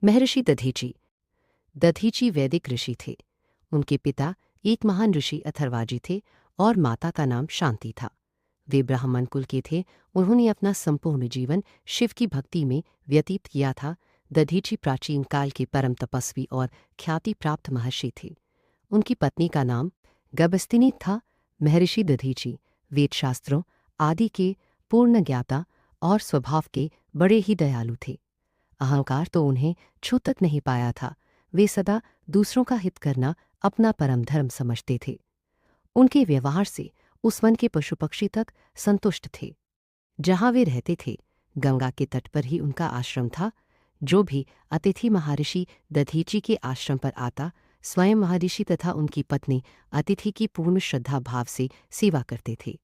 महर्षि दधीची। दधीची वैदिक ऋषि थे। उनके पिता एक महान ऋषि अथर्वाजी थे और माता का नाम शांति था। वे ब्राह्मण कुल के थे। उन्होंने अपना संपूर्ण जीवन शिव की भक्ति में व्यतीत किया था। दधीची प्राचीन काल के परम तपस्वी और ख्याति प्राप्त महर्षि थे। उनकी पत्नी का नाम गबस्तिनी था। महर्षि दधीची वेदशास्त्रों आदि के पूर्ण ज्ञाता और स्वभाव के बड़े ही दयालु थे। अहंकार तो उन्हें छू तक नहीं पाया था। वे सदा दूसरों का हित करना अपना परम धर्म समझते थे। उनके व्यवहार से उस वन के पशु पक्षी तक संतुष्ट थे। जहाँ वे रहते थे गंगा के तट पर ही उनका आश्रम था। जो भी अतिथि महर्षि दधीची के आश्रम पर आता, स्वयं महर्षि तथा उनकी पत्नी अतिथि की पूर्ण श्रद्धा भाव से सेवा करते थे।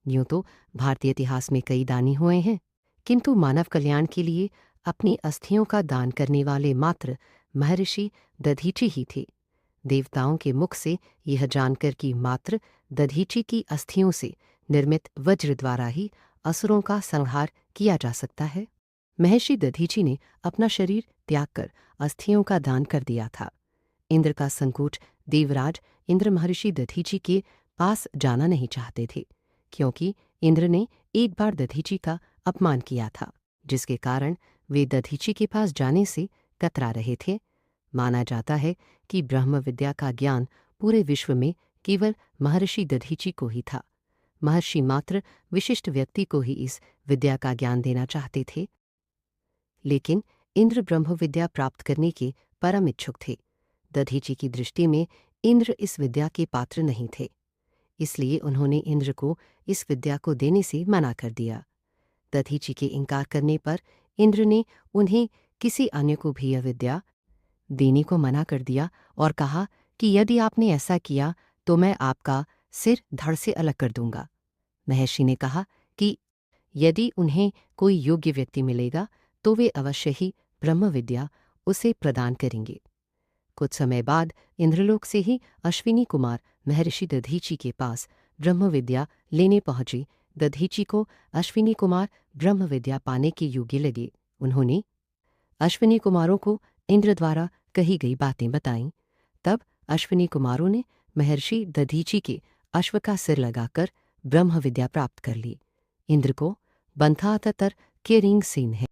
यूँ तो भारतीय इतिहास में कई दानी हुए हैं, किंतु मानव कल्याण के लिए अपनी अस्थियों का दान करने वाले मात्र महर्षि दधीची ही थे। देवताओं के मुख से यह जानकर कि मात्र दधीची की अस्थियों से निर्मित वज्र द्वारा ही असुरों का संहार किया जा सकता है, महर्षि दधीची ने अपना शरीर त्याग कर अस्थियों का दान कर दिया था। इंद्र का संकोच देवराज इंद्र महर्षि दधीची के पास जाना नहीं चाहते थे, क्योंकि इंद्र ने एक बार दधीची का अपमान किया था, जिसके कारण वे दधीची के पास जाने से कतरा रहे थे। माना जाता है कि ब्रह्म विद्या का ज्ञान पूरे विश्व में केवल महर्षि दधीची को ही था। महर्षि मात्र विशिष्ट व्यक्ति को ही इस विद्या का ज्ञान देना चाहते थे। लेकिन इंद्र ब्रह्म विद्या प्राप्त करने के परम इच्छुक थे। दधीची की दृष्टि में इंद्र इस विद्या के पात्र नहीं थे, इसलिए उन्होंने इंद्र को इस विद्या को देने से मना कर दिया। दधीची के इनकार करने पर इंद्र ने उन्हें किसी अन्य को भी यह विद्या देने को मना कर दिया और कहा कि यदि आपने ऐसा किया तो मैं आपका सिर धड़ से अलग कर दूंगा। महर्षि ने कहा कि यदि उन्हें कोई योग्य व्यक्ति मिलेगा तो वे अवश्य ही ब्रह्म विद्या उसे प्रदान करेंगे। कुछ समय बाद इंद्रलोक से ही अश्विनी कुमार महर्षि दधीची के पास ब्रह्म विद्या लेने पहुंचे। दधीची को अश्विनी कुमार ब्रह्म विद्या पाने के योग्य लगे। उन्होंने अश्विनी कुमारों को इंद्र द्वारा कही गई बातें बताईं। तब अश्विनी कुमारों ने महर्षि दधीची के अश्व का सिर लगाकर ब्रह्म विद्या प्राप्त कर ली। इंद्र को बंथा ततर के रिंग सेन है।